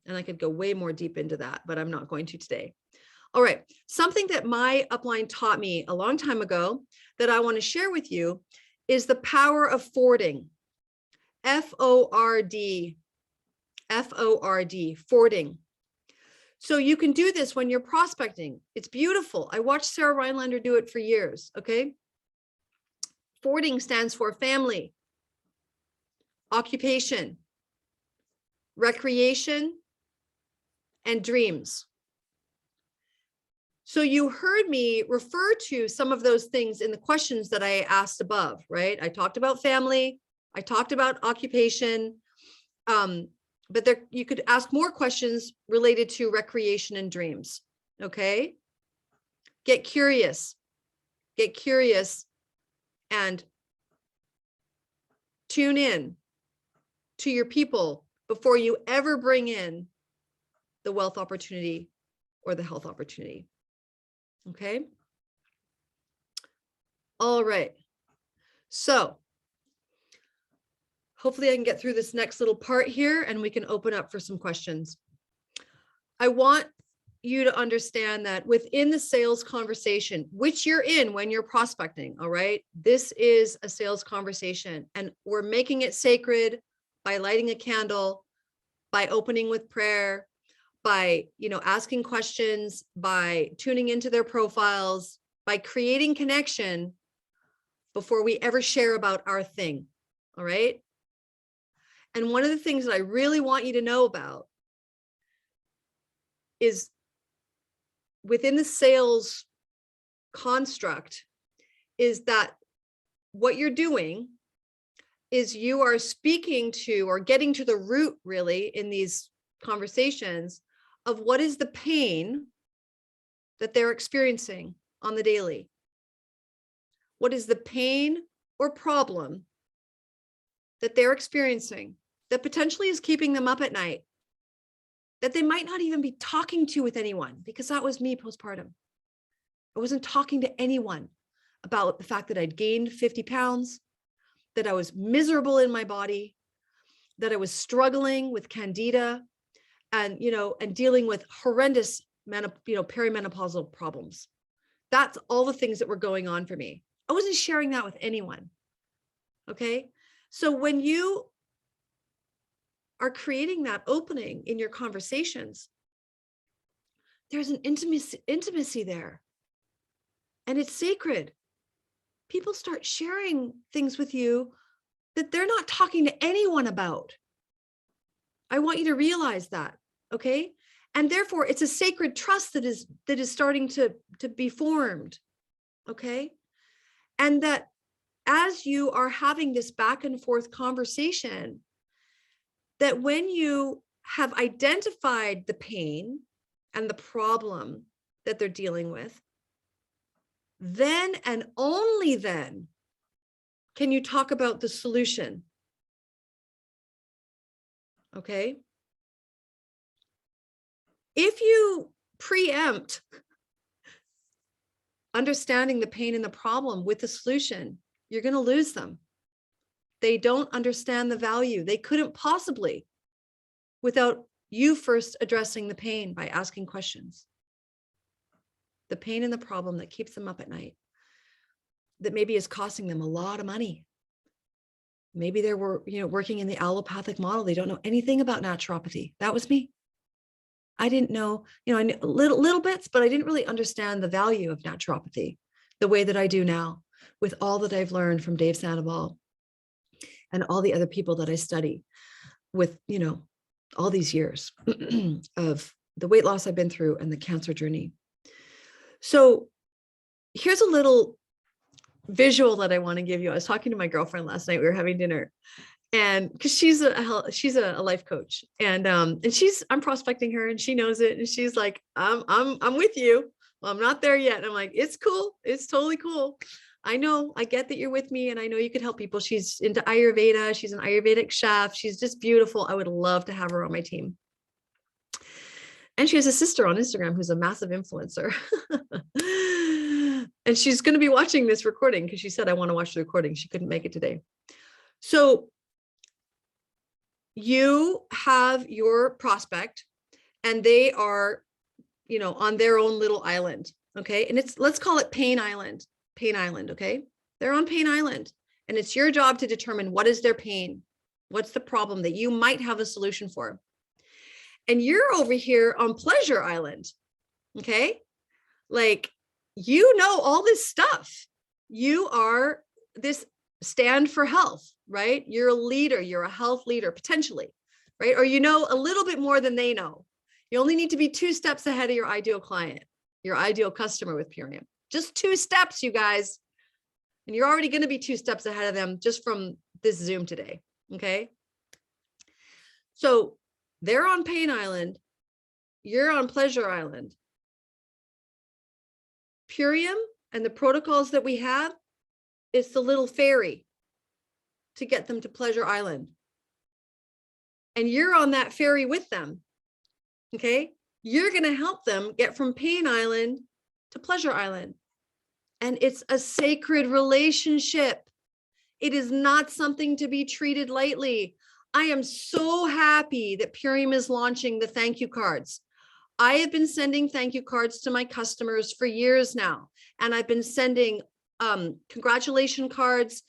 And I could go way more deep into that, but I'm not going to today. All right. Something that my upline taught me a long time ago that I want to share with you is the power of forwarding. F-O-R-D, forwarding. So you can do this when you're prospecting. It's beautiful. I watched Sarah Rhinelander do it for years. Okay. Forwarding stands for family, occupation, recreation, and dreams. So you heard me refer to some of those things in the questions that I asked above, right? I talked about family, I talked about occupation, but there you could ask more questions related to recreation and dreams, okay? Get curious and tune in to your people before you ever bring in the wealth opportunity or the health opportunity. Okay. All right. So hopefully I can get through this next little part here and we can open up for some questions. I want you to understand that within the sales conversation, which you're in when you're prospecting, all right, this is a sales conversation and we're making it sacred by lighting a candle, by opening with prayer, by, you know, asking questions, by tuning into their profiles, by creating connection before we ever share about our thing. All right. And one of the things that I really want you to know about is within the sales construct is that what you're doing is you are speaking to or getting to the root really in these conversations of what is the pain that they're experiencing on the daily. What is the pain or problem that they're experiencing that potentially is keeping them up at night, that they might not even be talking to with anyone, because that was me postpartum. I wasn't talking to anyone about the fact that I'd gained 50 pounds, that I was miserable in my body, that I was struggling with candida and, you know, and dealing with horrendous, perimenopausal problems. That's all the things that were going on for me. I wasn't sharing that with anyone. Okay. So when you are creating that opening in your conversations, there's an intimacy there, and it's sacred. People start sharing things with you that they're not talking to anyone about. I want you to realize that, okay? And therefore, it's a sacred trust that is starting to be formed, okay? And that as you are having this back and forth conversation, that when you have identified the pain and the problem that they're dealing with, then and only then can you talk about the solution. Okay? If you preempt understanding the pain and the problem with the solution, you're going to lose them. They don't understand the value. They couldn't possibly without you first addressing the pain by asking questions. The pain and the problem that keeps them up at night, that maybe is costing them a lot of money. Maybe they were, working in the allopathic model. They don't know anything about naturopathy. That was me. I didn't know, I knew little bits, but I didn't really understand the value of naturopathy the way that I do now with all that I've learned from Dave Sandoval and all the other people that I study with, all these years of the weight loss I've been through and the cancer journey. So here's a little visual that I want to give you. I was talking to my girlfriend last night. We were having dinner, and because she's a life coach, and I'm prospecting her, and she knows it, and she's like, I'm with you. Well, I'm not there yet. And I'm like, it's cool. It's totally cool. I know, I get that you're with me, and I know you could help people. She's into Ayurveda. She's an Ayurvedic chef. She's just beautiful. I would love to have her on my team. And she has a sister on Instagram who's a massive influencer. And she's going to be watching this recording because she said, I want to watch the recording. She couldn't make it today. So you have your prospect and they are, on their own little island. Okay. And let's call it Pain Island. Pain Island. Okay. They're on Pain Island, and it's your job to determine what is their pain. What's the problem that you might have a solution for? And you're over here on Pleasure Island. Okay. Like, all this stuff. You are this stand for health, right? You're a leader. You're a health leader, potentially, right? Or a little bit more than they know. You only need to be 2 steps ahead of your ideal client, your ideal customer with PURIUM. Just 2 steps, you guys. And you're already going to be 2 steps ahead of them just from this Zoom today. Okay. So they're on Pain Island. You're on Pleasure Island. PURIUM and the protocols that we have is the little ferry to get them to Pleasure Island. And you're on that ferry with them. Okay. You're going to help them get from Pain Island to Pleasure Island. And it's a sacred relationship. It is not something to be treated lightly. I am so happy that PURIUM is launching the thank you cards. I have been sending thank you cards to my customers for years now. And I've been sending congratulation cards,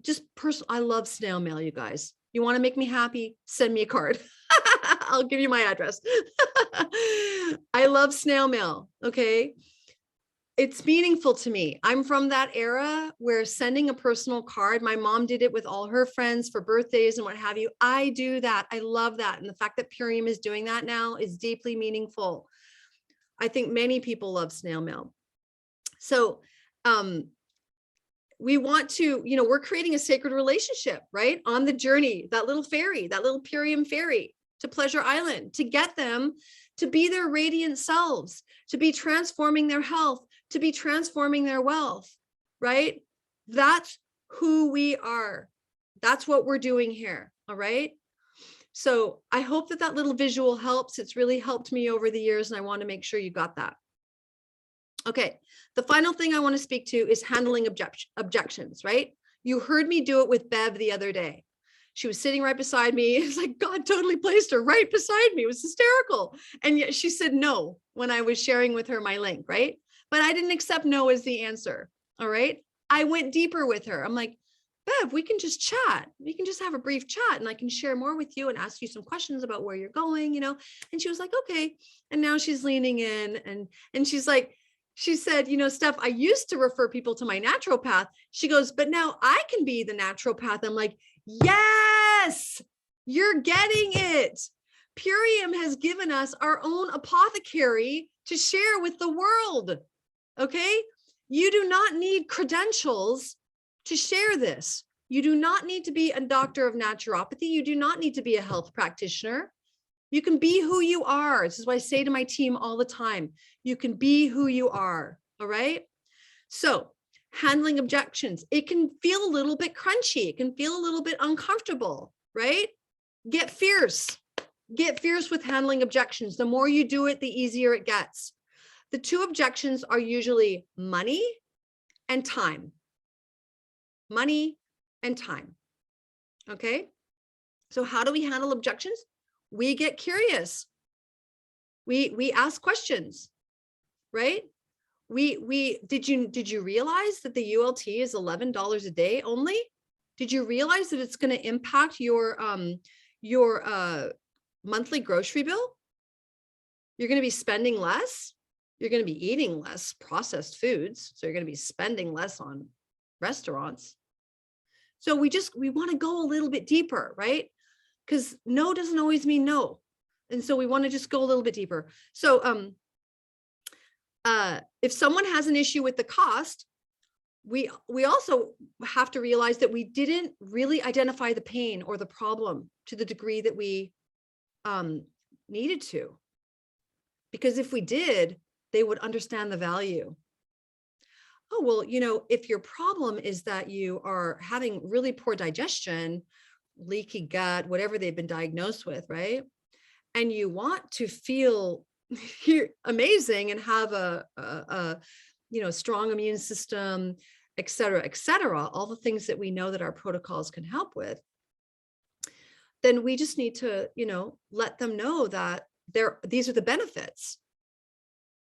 just personal. I love snail mail, you guys. You want to make me happy? Send me a card. I'll give you my address. I love snail mail. Okay. It's meaningful to me. I'm from that era where sending a personal card, my mom did it with all her friends for birthdays and what have you. I do that. I love that. And the fact that PURIUM is doing that now is deeply meaningful. I think many people love snail mail. So we want to, we're creating a sacred relationship, right? On the journey, that little ferry, that little PURIUM ferry to Pleasure Island, to get them to be their radiant selves, to be transforming their health, to be transforming their wealth, right? That's who we are. That's what we're doing here. All right. So I hope that little visual helps. It's really helped me over the years, and I want to make sure you got that. Okay. The final thing I want to speak to is handling objections, right? You heard me do it with Bev the other day. She was sitting right beside me. It's like God totally placed her right beside me. It was hysterical. And yet she said no when I was sharing with her my link, right? But I didn't accept no as the answer. All right. I went deeper with her. I'm like, Bev, we can just chat. We can just have a brief chat, and I can share more with you and ask you some questions about where you're going, And she was like, okay. And now she's leaning in and she's like, she said, Steph, I used to refer people to my naturopath. She goes, but now I can be the naturopath. I'm like, Yes, you're getting it. PURIUM has given us our own apothecary to share with the world. Okay. You do not need credentials to share this. You do not need to be a doctor of naturopathy. You do not need to be a health practitioner. You can be who you are. This is what I say to my team all the time. You can be who you are. All right. So handling objections, it can feel a little bit crunchy. It can feel a little bit uncomfortable, right? Get fierce. Get fierce with handling objections. The more you do it, the easier it gets. The two objections are usually money and time. Money and time. Okay. So how do we handle objections? We get curious. We ask questions, right? Did you realize that the ULT is $11 a day only? Did you realize that it's going to impact your monthly grocery bill? You're going to be spending less. You're going to be eating less processed foods. So you're going to be spending less on restaurants. So we want to go a little bit deeper, right? Because no doesn't always mean no. And so we want to just go a little bit deeper. So if someone has an issue with the cost, we also have to realize that we didn't really identify the pain or the problem to the degree that we needed to. Because if we did, they would understand the value. Oh, well, if your problem is that you are having really poor digestion, leaky gut, whatever they've been diagnosed with, right? And you want to feel amazing and have a strong immune system, et cetera, all the things that we know that our protocols can help with, then we just need to, let them know that these are the benefits.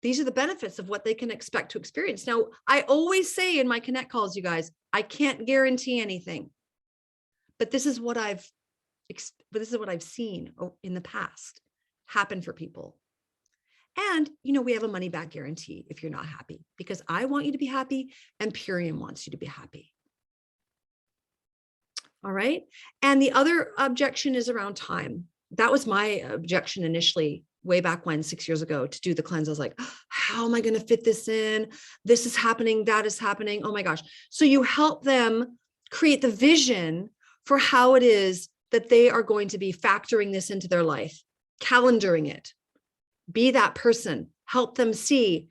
These are the benefits of what they can expect to experience. Now, I always say in my Connect calls, you guys, I can't guarantee anything, but this is what I've seen in the past happen for people. And, we have a money back guarantee if you're not happy, because I want you to be happy and PURIUM wants you to be happy. All right. And the other objection is around time. That was my objection initially, way back when, 6 years ago, to do the cleanse. I was like, how am I going to fit this in? This is happening. That is happening. Oh my gosh. So you help them create the vision for how it is that they are going to be factoring this into their life, calendaring it. Be that person, help them see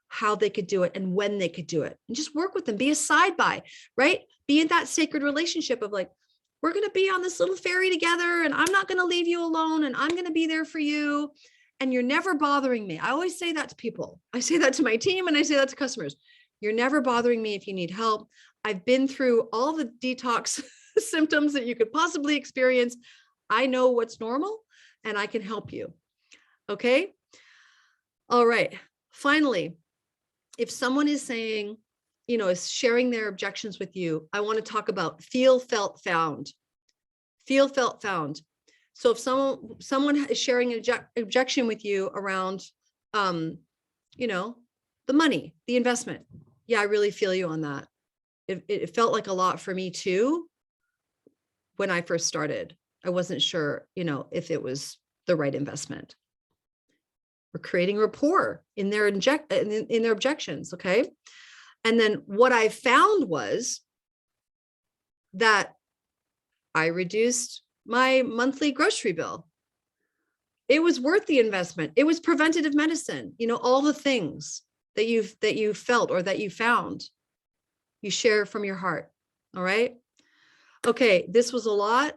how they could do it and when they could do it, and just work with them, be a side by, right? Be in that sacred relationship of like, we're going to be on this little ferry together and I'm not going to leave you alone and I'm going to be there for you. And you're never bothering me. I always say that to people. I say that to my team and I say that to customers. You're never bothering me if you need help. I've been through all the detox symptoms that you could possibly experience. I know what's normal and I can help you. Okay. All right. Finally, if someone is saying, is sharing their objections with you, I want to talk about feel, felt, found. Feel, felt, found. So if someone is sharing an objection with you around, the money, the investment. Yeah, I really feel you on that. It felt like a lot for me too. When I first started, I wasn't sure, if it was the right investment. We're creating rapport in their objections. Okay. And then what I found was that I reduced my monthly grocery bill. It was worth the investment. It was preventative medicine. All the things that you felt or that you found, you share from your heart. All right. Okay. This was a lot.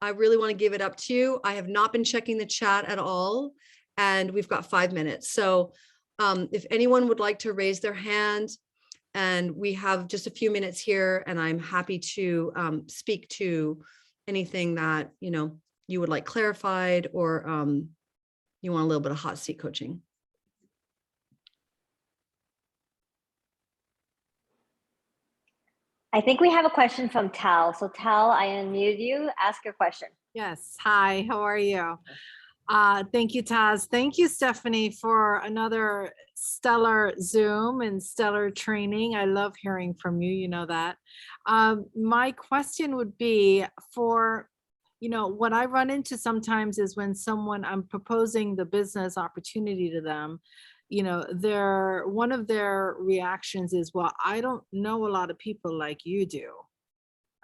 I really want to give it up to you. I have not been checking the chat at all. And we've got 5 minutes. So if anyone would like to raise their hand, and we have just a few minutes here, and I'm happy to speak to anything that, you would like clarified, or you want a little bit of hot seat coaching. I think we have a question from Tal. So Tal, I unmute you. Ask your question. Yes. Hi, how are you? Thank you, Taz. Thank you, Stephanie, for another stellar Zoom and stellar training. I love hearing from you, you know that. My question would be for, what I run into sometimes is when I'm proposing the business opportunity to them, one of their reactions is, well, I don't know a lot of people like you do.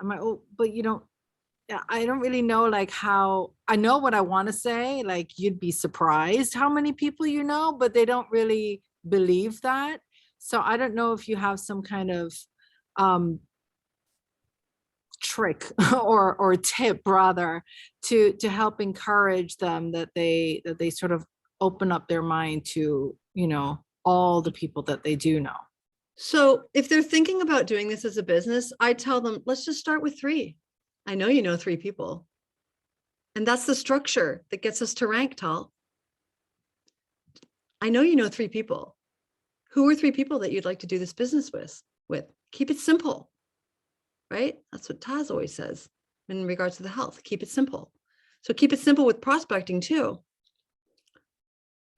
I'm like, oh, but yeah, I don't really know like how. I know what I want to say, like you'd be surprised how many people you know, but they don't really believe that. So I don't know if you have some kind of trick or tip rather to help encourage them that they sort of open up their mind to, all the people that they do know. So if they're thinking about doing this as a business, I tell them, let's just start with 3. I know you know 3 people. And that's the structure that gets us to rank, Tal. I know you know 3 people. Who are 3 people that you'd like to do this business with? Keep it simple, right? That's what Taz always says in regards to the health. Keep it simple. So keep it simple with prospecting too.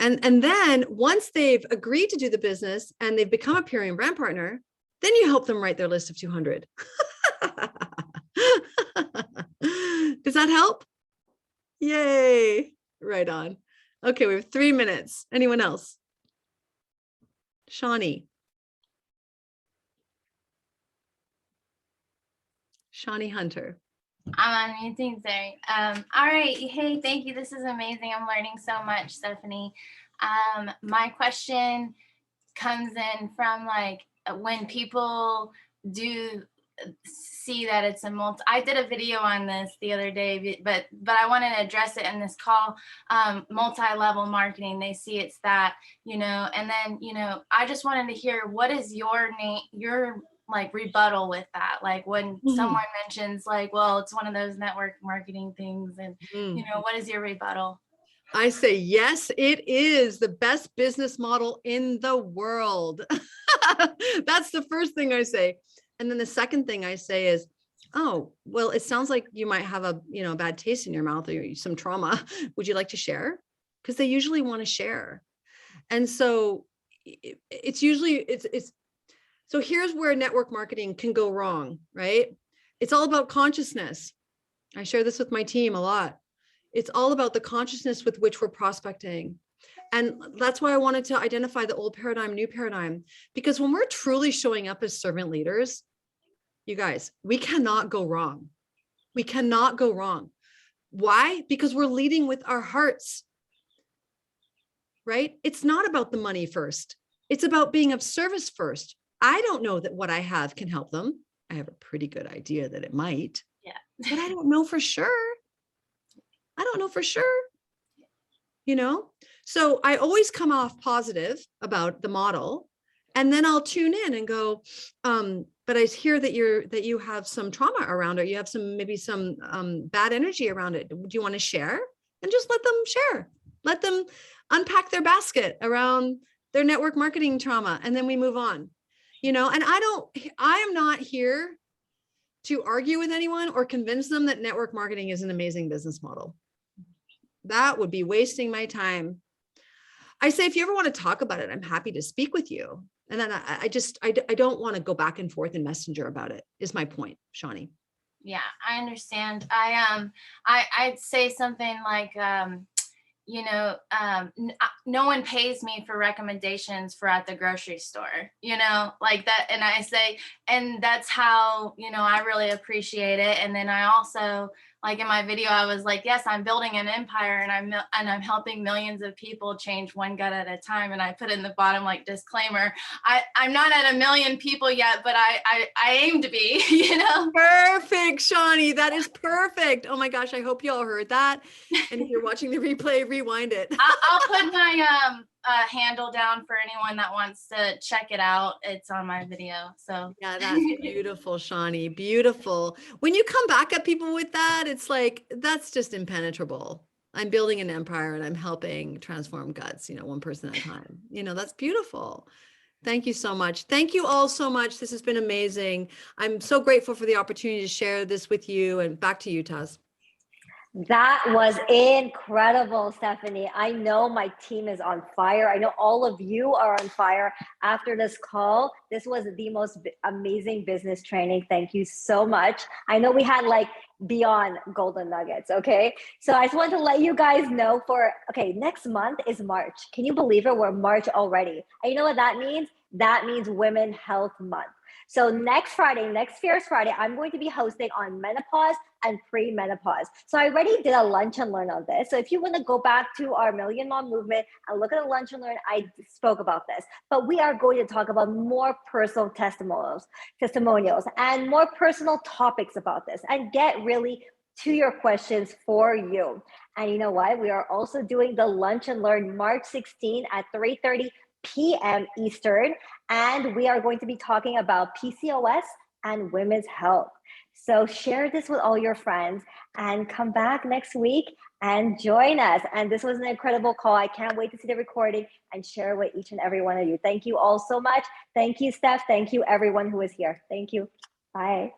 And then once they've agreed to do the business and they've become a PURIUM brand partner, then you help them write their list of 200. Does that help? Yay. Right on. Okay, we have 3 minutes. Anyone else? Shawnee. Shawnee Hunter. I'm unmuting, sorry. All right. Hey, thank you. This is amazing. I'm learning so much, Stephanie. My question comes in from like when people do see that it's I did a video on this the other day, but I wanted to address it in this call. Multi-level marketing, they see it's that, and then, I just wanted to hear, what is your like rebuttal with that? Like when someone mentions like, well, it's one of those network marketing things, and what is your rebuttal? I say, yes, it is the best business model in the world. That's the first thing I say. And then the second thing I say is, oh, well, it sounds like you might have a bad taste in your mouth or some trauma. Would you like to share? Because they usually want to share. And so it's usually, so here's where network marketing can go wrong, right? It's all about consciousness. I share this with my team a lot. It's all about the consciousness with which we're prospecting. And that's why I wanted to identify the old paradigm, new paradigm, because when we're truly showing up as servant leaders, you guys, we cannot go wrong. We cannot go wrong. Why? Because we're leading with our hearts, right? It's not about the money first. It's about being of service first. I don't know that what I have can help them. I have a pretty good idea that it might, but I don't know for sure. I don't know for sure, So I always come off positive about the model, and then I'll tune in and go, but I hear that you have some trauma around it. You have maybe some bad energy around it. Do you want to share? And just let them share. Let them unpack their basket around their network marketing trauma, and then we move on. And I am not here to argue with anyone or convince them that network marketing is an amazing business model. That would be wasting my time. I say, if you ever want to talk about it, I'm happy to speak with you. And then I don't want to go back and forth in Messenger about it, is my point, Shawnee. Yeah, I understand. I'd say something like, no one pays me for recommendations for at the grocery store, like that. And I say, and that's how, I really appreciate it. And then I also, like in my video, I was like, yes, I'm building an empire, and I'm helping millions of people change one gut at a time. And I put in the bottom, like, disclaimer, I'm not at 1 million people yet, but I aim to be, Perfect, Shawnee. That is perfect. Oh my gosh. I hope you all heard that. And if you're watching the replay, rewind it. I'll put my handle down for anyone that wants to check it out. It's on my video. So yeah, that's beautiful, Shawnee. Beautiful. When you come back at people with that, it's like, that's just impenetrable. I'm building an empire and I'm helping transform guts, one person at a time. That's beautiful. Thank you so much. Thank you all so much. This has been amazing. I'm so grateful for the opportunity to share this with you, and back to you, Taz. That was incredible, Stephanie. I know my team is on fire. I know all of you are on fire after this call. This was the most amazing business training. Thank you so much. I know we had like beyond golden nuggets, okay? So I just want to let you guys know next month is March. Can you believe it? We're March already. And you know what that means? That means Women Health Month. So next Friday, next Fierce Friday, I'm going to be hosting on menopause and pre-menopause. So I already did a lunch and learn on this. So if you want to go back to our Million Mom movement and look at the lunch and learn, I spoke about this. But we are going to talk about more personal testimonials and more personal topics about this and get really to your questions for you. And you know what? We are also doing the lunch and learn March 16 at 3:30 p.m. Eastern. And we are going to be talking about PCOS and women's health. So share this with all your friends and come back next week and join us. And this was an incredible call. I can't wait to see the recording and share with each and every one of you. Thank you all so much. Thank you, Steph. Thank you, everyone who is here. Thank you. Bye.